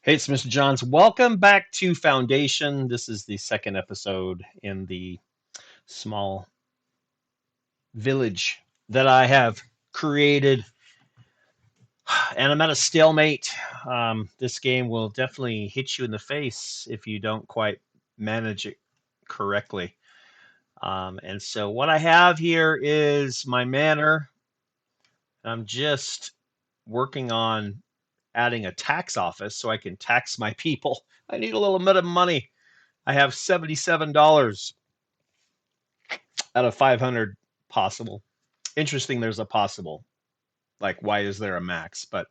Hey, it's Mr. Johns. Welcome back to Foundation. This is the second episode in the small village that I have created, and I'm at a stalemate. This game will definitely hit you in the face if you don't quite manage it correctly. And so, what I have here is my manor. I'm just working on adding a tax office so I can tax my people. I need a little bit of money. I have $77 out of 500 possible. Interesting, there's a possible. Like, why is there a max? But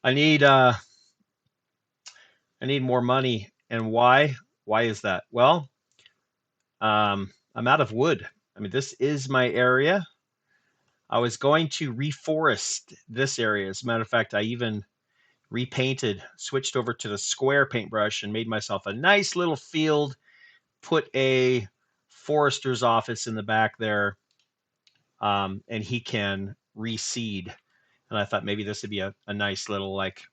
I need uh, I need more money, and why? Why is that? Well, I'm out of wood. I mean, this is my area. I was going to reforest this area. As a matter of fact, I even repainted, switched over to the square paintbrush, and made myself a nice little field. Put a forester's office in the back there, and he can reseed. And I thought maybe this would be a nice little like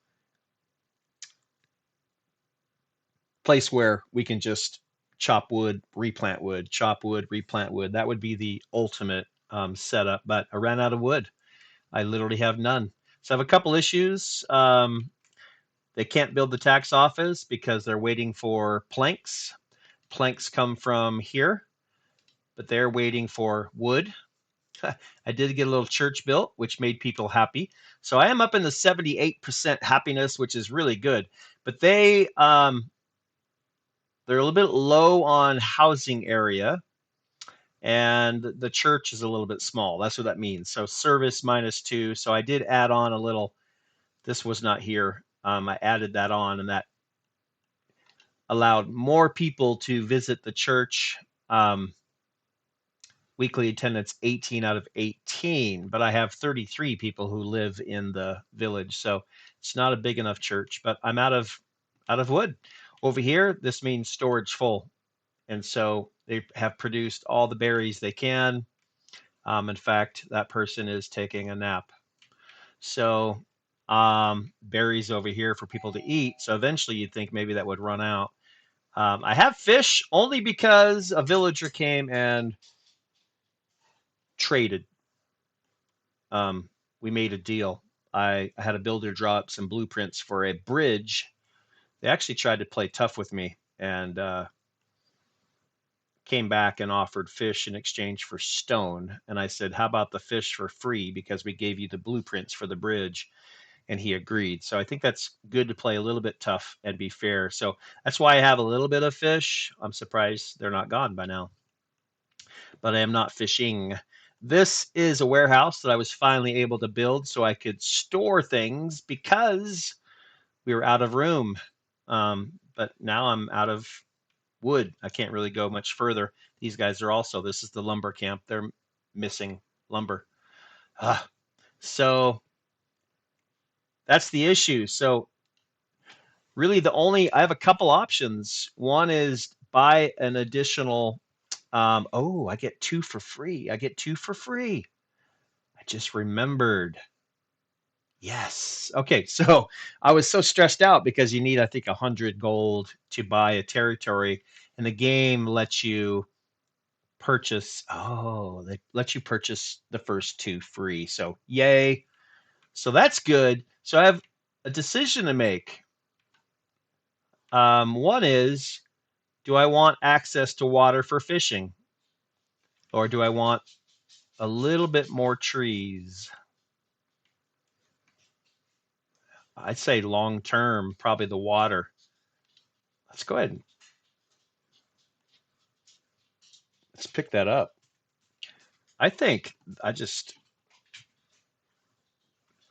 place where we can just chop wood, replant wood, chop wood, replant wood. That would be the ultimate setup. But I ran out of wood. I literally have none. So I have a couple issues. They can't build the tax office because they're waiting for planks. Planks come from here, but they're waiting for wood. I did get a little church built, which made people happy. So I am up in the 78% happiness, which is really good. But they're a little bit low on housing area, and the church is a little bit small. That's what that means. So service -2. So I did add on a little. This was not here. I added that on, and that allowed more people to visit the church. Weekly attendance 18 out of 18, but I have 33 people who live in the village, so it's not a big enough church. But I'm out of wood. Over here, this means storage full, and so they have produced all the berries they can. In fact, that person is taking a nap. So berries over here for people to eat. So eventually, you'd think maybe that would run out. I have fish only because a villager came and traded. We made a deal. I had a builder draw up some blueprints for a bridge. They actually tried to play tough with me and came back and offered fish in exchange for stone. And I said, "How about the fish for free? Because we gave you the blueprints for the bridge." And he agreed. So I think that's good to play a little bit tough and be fair. So that's why I have a little bit of fish. I'm surprised they're not gone by now, but I am not fishing. This is a warehouse that I was finally able to build so I could store things because we were out of room. But now I'm out of wood. I can't really go much further. These guys are also, this is the lumber camp. They're missing lumber. Ah, so that's the issue. So really I have a couple options. One is buy an additional, oh, I get two for free. I get two for free. I just remembered. Yes. Okay. So I was so stressed out because you need, I think, 100 gold to buy a territory, and the game lets you purchase. Oh, they let you purchase the first two free. So yay. So that's good. So I have a decision to make. One is, do I want access to water for fishing, or do I want a little bit more trees? I'd say long term, probably the water. Let's go ahead and let's pick that up. I think I just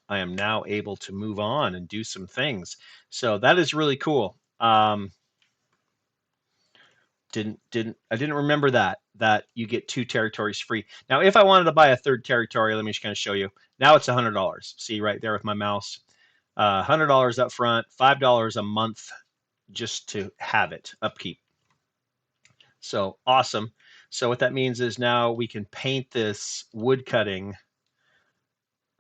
I am now able to move on and do some things. So that is really cool. Didn't remember that you get two territories free. Now, if I wanted to buy a third territory, let me just kind of show you. Now it's $100. See right there with my mouse. $100 up front, $5 a month just to have it upkeep. So awesome. So what that means is now we can paint this wood cutting.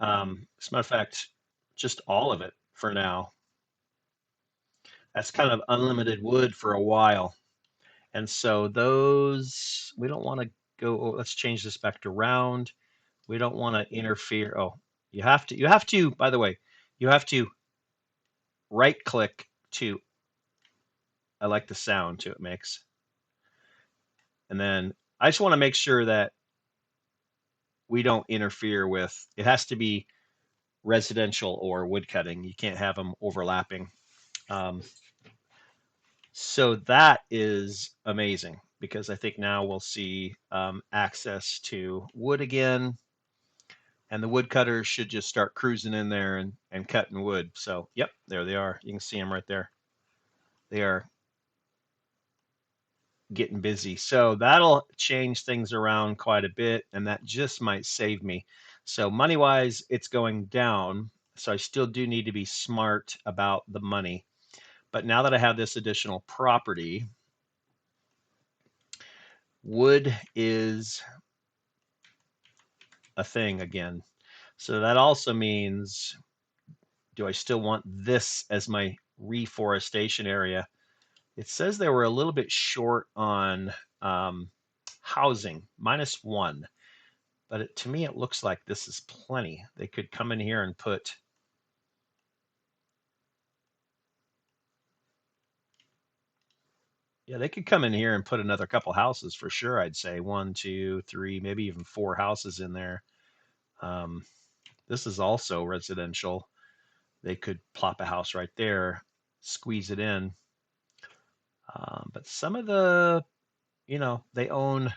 As a matter of fact, just all of it for now. That's kind of unlimited wood for a while. And so those, we don't want to go, oh, let's change this back to round. We don't want to interfere. Oh, by the way, you have to right click to, I like the sound too it makes. And then I just want to make sure that we don't interfere with, it has to be residential or wood cutting. You can't have them overlapping. Um, so that is amazing because I think now we'll see access to wood again, and the woodcutters should just start cruising in there and cutting wood. So, yep, there they are. You can see them right there. They are getting busy. So that'll change things around quite a bit, and that just might save me. So money wise, it's going down. So I still do need to be smart about the money. But now that I have this additional property, wood is a thing again. So that also means, do I still want this as my reforestation area? It says they were a little bit short on housing, -1. But to me, it looks like this is plenty. They could come in here and put, yeah, they could come in here and put another couple houses for sure. I'd say 1, 2, 3, maybe even 4 houses in there. Um, this is also residential. They could plop a house right there, squeeze it in. But some of the, they own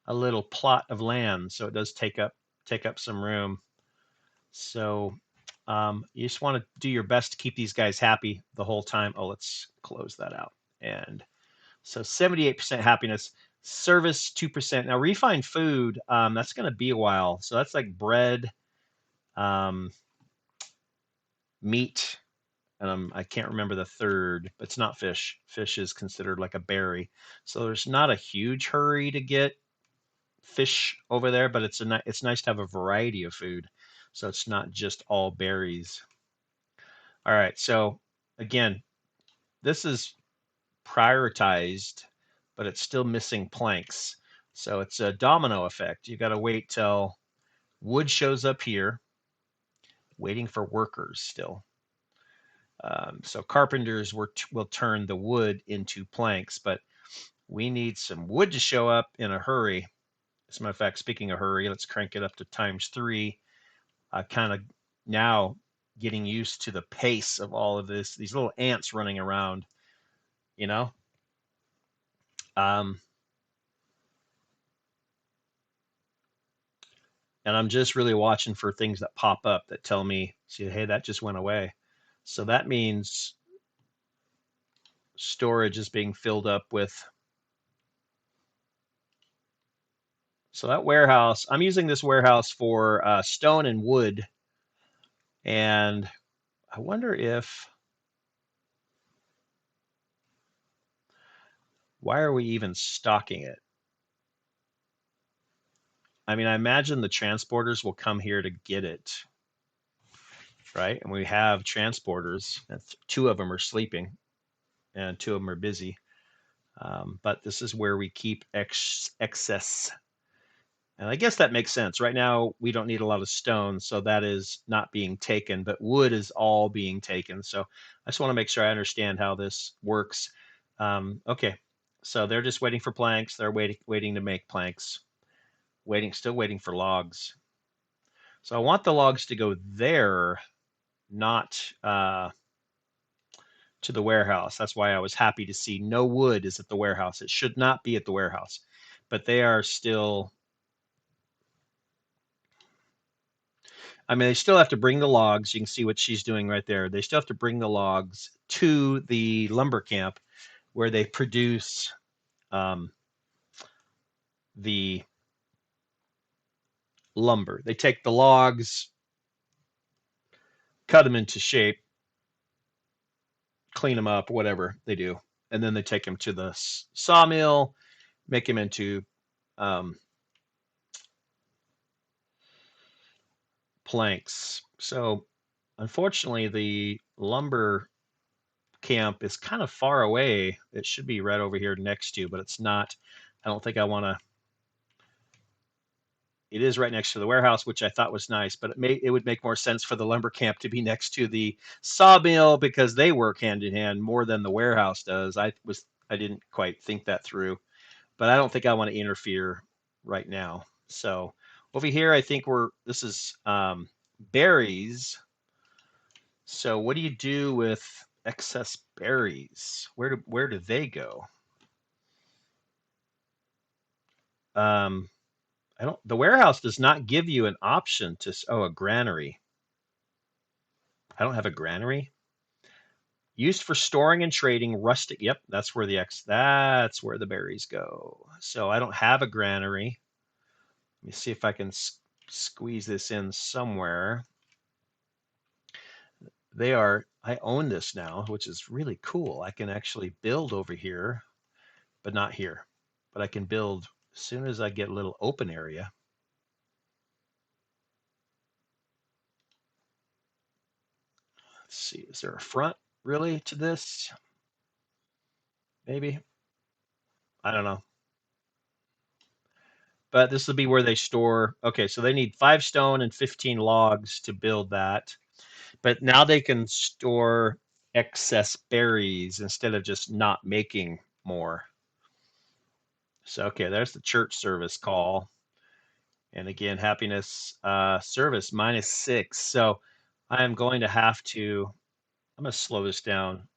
a little plot of land, so it does take up some room. So you just want to do your best to keep these guys happy the whole time. Oh, let's close that out. And so 78% happiness, service 2%. Now refined food, that's going to be a while. So that's like bread, um, meat, and I can't remember the third, but it's not fish. Fish is considered like a berry. So there's not a huge hurry to get fish over there, but it's nice to have a variety of food. So it's not just all berries. All right. So again, this is prioritized, but it's still missing planks. So it's a domino effect. You got to wait till wood shows up here, waiting for workers still. So carpenters will turn the wood into planks, but we need some wood to show up in a hurry. As a matter of fact, speaking of hurry, let's crank it up to ×3. Kind of now getting used to the pace of all of this, these little ants running around, you know? Um, and I'm just really watching for things that pop up that tell me, see, hey, that just went away. So that means storage is being filled up with. So that warehouse, I'm using this warehouse for stone and wood. And I wonder why are we even stocking it? I mean, I imagine the transporters will come here to get it, right? And we have transporters, and 2 of them are sleeping and 2 of them are busy. But this is where we keep excess. And I guess that makes sense. Right now, we don't need a lot of stone, so that is not being taken, but wood is all being taken. So I just want to make sure I understand how this works. Okay, so they're just waiting for planks. They're waiting to make planks. Still waiting for logs. So I want the logs to go there, not to the warehouse. That's why I was happy to see no wood is at the warehouse. It should not be at the warehouse, but they are still. I mean, they still have to bring the logs. You can see what she's doing right there. They still have to bring the logs to the lumber camp where they produce um, the lumber. They take the logs, cut them into shape, clean them up, whatever they do, and then they take them to the sawmill, make them into um, planks. So, unfortunately, the lumber camp is kind of far away. It should be right over here next to, but it's not. I don't think I want to. It is right next to the warehouse, which I thought was nice, but it would make more sense for the lumber camp to be next to the sawmill because they work hand in hand more than the warehouse does. I didn't quite think that through, but I don't think I want to interfere right now. So over here, I think this is berries. So what do you do with excess berries? Where do they go? Um, I don't. The warehouse does not give you an option to. Oh, a granary. I don't have a granary. Used for storing and trading rustic. Yep, that's where that's where the berries go. So I don't have a granary. Let me see if I can squeeze this in somewhere. I own this now, which is really cool. I can actually build over here, but not here. But I can build as soon as I get a little open area. Let's see, is there a front really to this? Maybe. I don't know. But this will be where they store. Okay, so they need 5 stone and 15 logs to build that. But now they can store excess berries instead of just not making more. So, okay, there's the church service call. And again, happiness service -6. So I am going to I'm going to slow this down.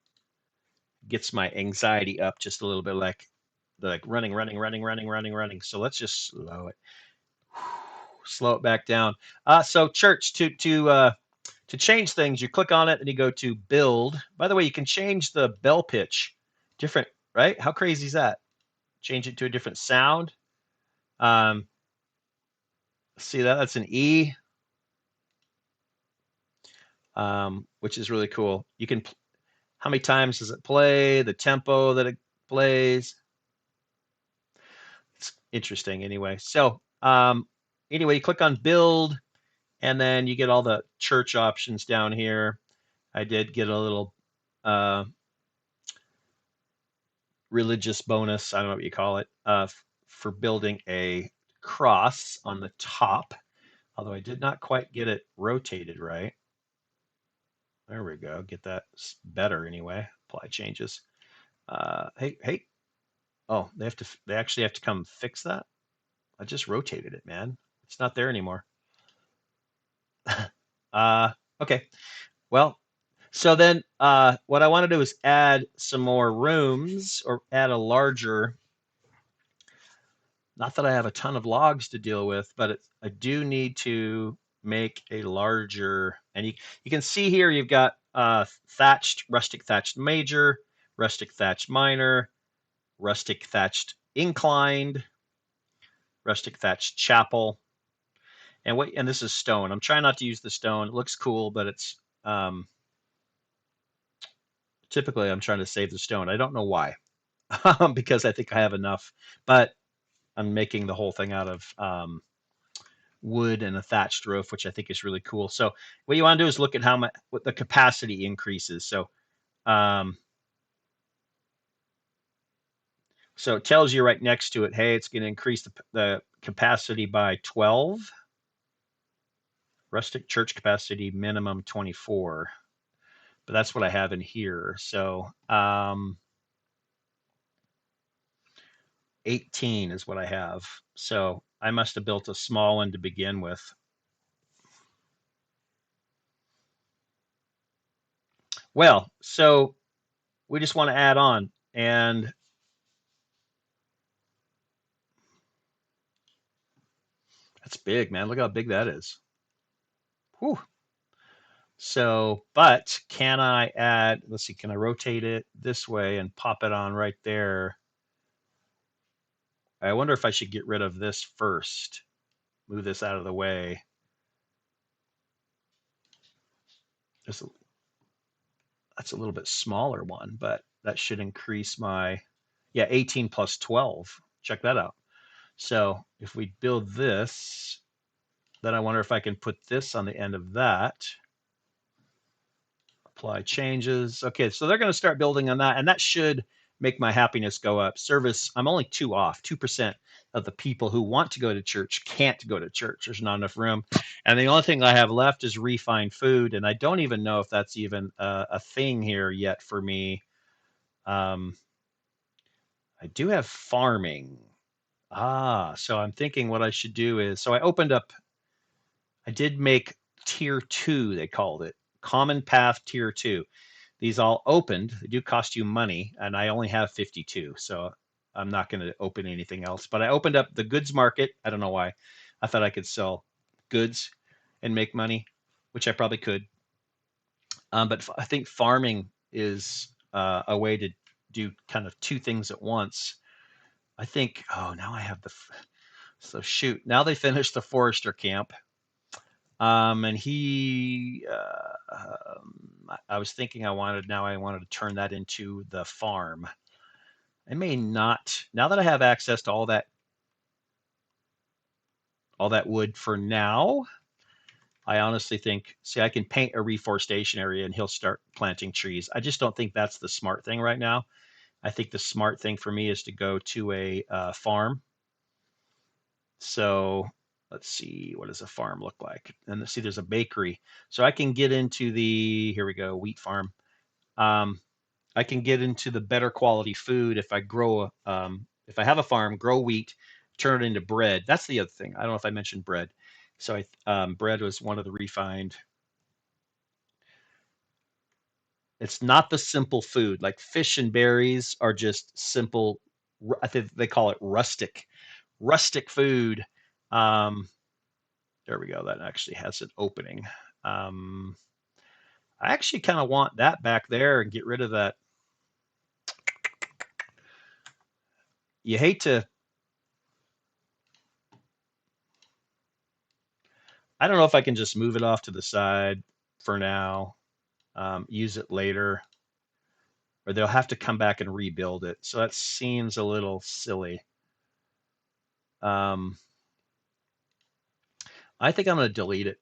Gets my anxiety up just a little bit, like running, running, running, running, running, running. So let's just slow it back down. So church to change things, you click on it and you go to build. By the way, you can change the bell pitch different, right? How crazy is that? Change it to a different sound. Um, see that? That's an E, which is really cool. You can, how many times does it play? The tempo that it plays. It's interesting anyway. So, anyway, you click on build and then you get all the church options down here. I did get a little uh, religious bonus, I don't know what you call it, for building a cross on the top, although I did not quite get it rotated right. There we go. Get that better anyway. Apply changes. Hey, hey. Oh, they actually have to come fix that. I just rotated it, man. It's not there anymore. uh, okay. Well, so then what I want to do is add some more rooms or add a larger, not that I have a ton of logs to deal with, but I do need to make a larger, and you can see here you've got rustic thatched major, rustic thatched minor, rustic thatched inclined, rustic thatched chapel, and this is stone. I'm trying not to use the stone. It looks cool, but it's typically I'm trying to save the stone. I don't know why, because I think I have enough, but I'm making the whole thing out of wood and a thatched roof, which I think is really cool. So what you want to do is look at how much what the capacity increases. Um, so it tells you right next to it, hey, it's going to increase the capacity by 12. Rustic church capacity minimum 24, but that's what I have in here. So 18 is what I have. So I must have built a small one to begin with. Well, so we just want to add on, and that's big, man. Look how big that is. Whew. So, but can I add, let's see, can I rotate it this way and pop it on right there? I wonder if I should get rid of this first, move this out of the way. This, that's a little bit smaller one, but that should increase my, yeah, 18 plus 12. Check that out. So if we build this, then I wonder if I can put this on the end of that. Apply changes. Okay, so they're going to start building on that, and that should make my happiness go up. Service, I'm only 2% of the people who want to go to church can't go to church. There's not enough room. And the only thing I have left is refined food, and I don't even know if that's even a thing here yet for me. I do have farming. So I'm thinking what I should do is, so I did make tier 2, they called it. Common path tier 2. These all opened. They do cost you money, and I only have 52, so I'm not going to open anything else. But I opened up the goods market. I don't know why. I thought I could sell goods and make money, which I probably could. But I think farming is a way to do kind of two things at once. I think, oh, now I have so shoot. Now they finished the forester camp. And I was thinking I wanted to turn that into the farm. I may not, now that I have access to all that wood for now. I honestly think, see, I can paint a reforestation area and he'll start planting trees. I just don't think that's the smart thing right now. I think the smart thing for me is to go to a farm. So let's see, what does a farm look like? And let's see, there's a bakery. So I can get into here we go, wheat farm. I can get into the better quality food if I if I have a farm, grow wheat, turn it into bread. That's the other thing. I don't know if I mentioned bread. So bread was one of the refined. It's not the simple food. Like fish and berries are just simple. I think they call it rustic food. Um, there we go. That actually has an opening. Um, I actually kind of want that back there and get rid of that. You hate to, I don't know if I can just move it off to the side for now, use it later, or they'll have to come back and rebuild it. So that seems a little silly. Um, I think I'm going to delete it,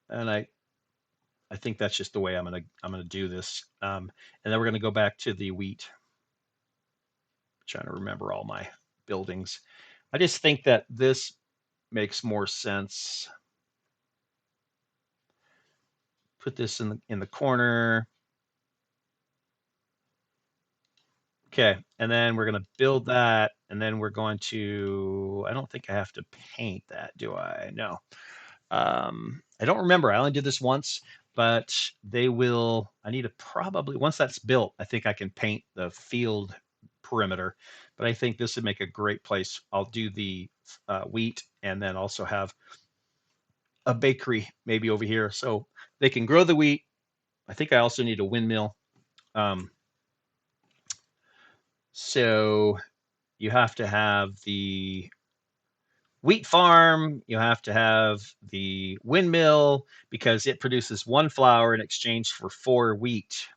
and I think that's just the way I'm gonna do this. And then we're gonna go back to the wheat. I'm trying to remember all my buildings. I just think that this makes more sense. Put this in the corner. Okay, and then we're going to build that, and then we're going to, I don't think I have to paint that, do I? No. I don't remember. I only did this once, but I need to probably, once that's built, I think I can paint the field perimeter, but I think this would make a great place. I'll do the wheat and then also have a bakery maybe over here so they can grow the wheat. I think I also need a windmill. Um, so you have to have the wheat farm, you have to have the windmill because it produces one flour in exchange for 4 wheat.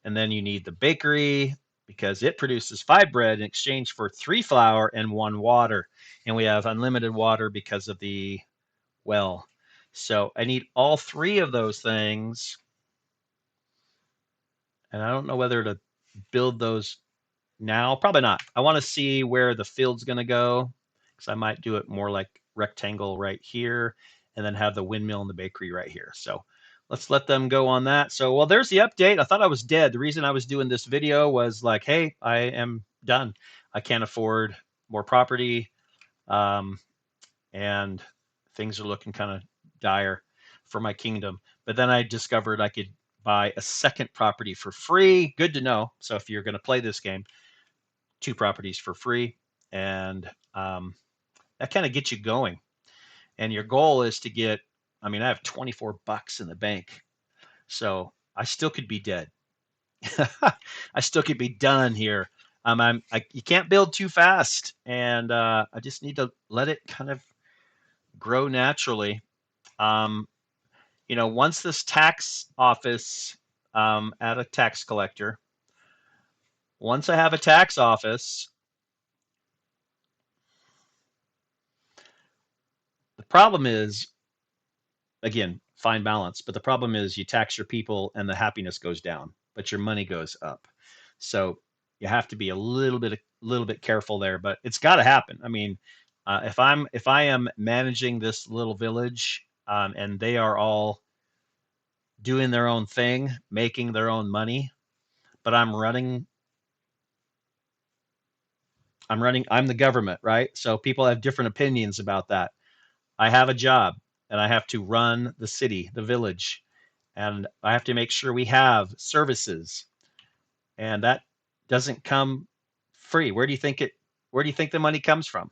And then you need the bakery because it produces 5 bread in exchange for 3 flour and 1 water. And we have unlimited water because of the well. So I need all 3 of those things. And I don't know whether to build those now. Probably not. I want to see where the field's going to go because I might do it more like rectangle right here and then have the windmill and the bakery right here. So let's let them go on that. So, well, there's the update. I thought I was dead. The reason I was doing this video was like, hey, I am done. I can't afford more property. And things are looking kind of dire for my kingdom. But then I discovered I could buy a second property for free. Good to know. So if you're going to play this game, 2 properties for free, and that kind of gets you going. And your goal is to get, I mean, I have $24 in the bank, so I still could be dead. I still could be done here. You can't build too fast, and I just need to let it kind of grow naturally. Um, once this tax office, at a tax collector, once I have a tax office, the problem is again, fine balance. But the problem is you tax your people and the happiness goes down, but your money goes up. So you have to be a little bit careful there. But it's got to happen. I mean, if I am managing this little village, and they are all doing their own thing, making their own money, but I'm the government, right? So people have different opinions about that. I have a job and I have to run the city, the village, and I have to make sure we have services, and that doesn't come free. Where do you think the money comes from?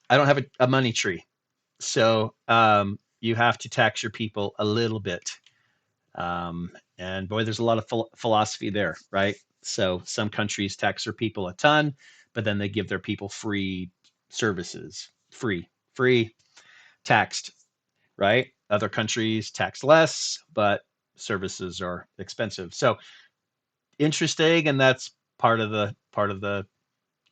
I don't have a money tree. So you have to tax your people a little bit. And boy, there's a lot of philosophy there, right? So some countries tax their people a ton, but then they give their people free services, free taxed, right? Other countries tax less, but services are expensive. So interesting, and that's part of the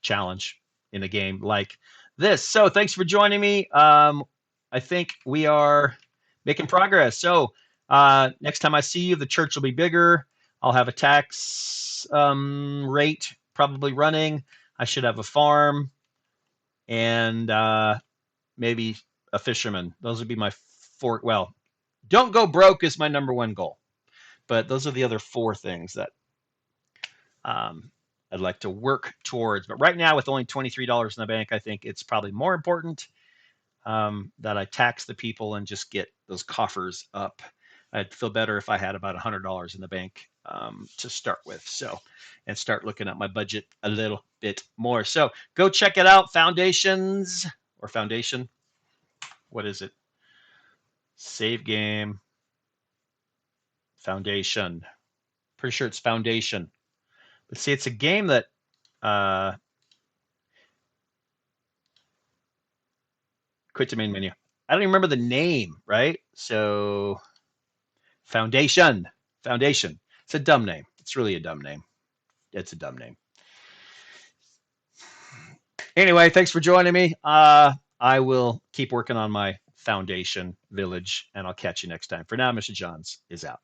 challenge in a game like this. So thanks for joining me. I think we are making progress. So next time I see you, the church will be bigger. I'll have a tax rate probably running. I should have a farm and maybe a fisherman. Those would be my four. Well, don't go broke is my number one goal. But those are the other four things that um, I'd like to work towards. But right now, with only $23 in the bank, I think it's probably more important that I tax the people and just get those coffers up. I'd feel better if I had about $100 in the bank to start with. So, and start looking at my budget a little bit more. So go check it out. Foundations or Foundation. What is it? Save game. Foundation. Pretty sure it's Foundation. But see, it's a game that uh, quit the main menu. I don't even remember the name, right? So Foundation. Foundation. It's a dumb name. It's really a dumb name. It's a dumb name. Anyway, thanks for joining me. I will keep working on my Foundation Village, and I'll catch you next time. For now, Mr. Johns is out.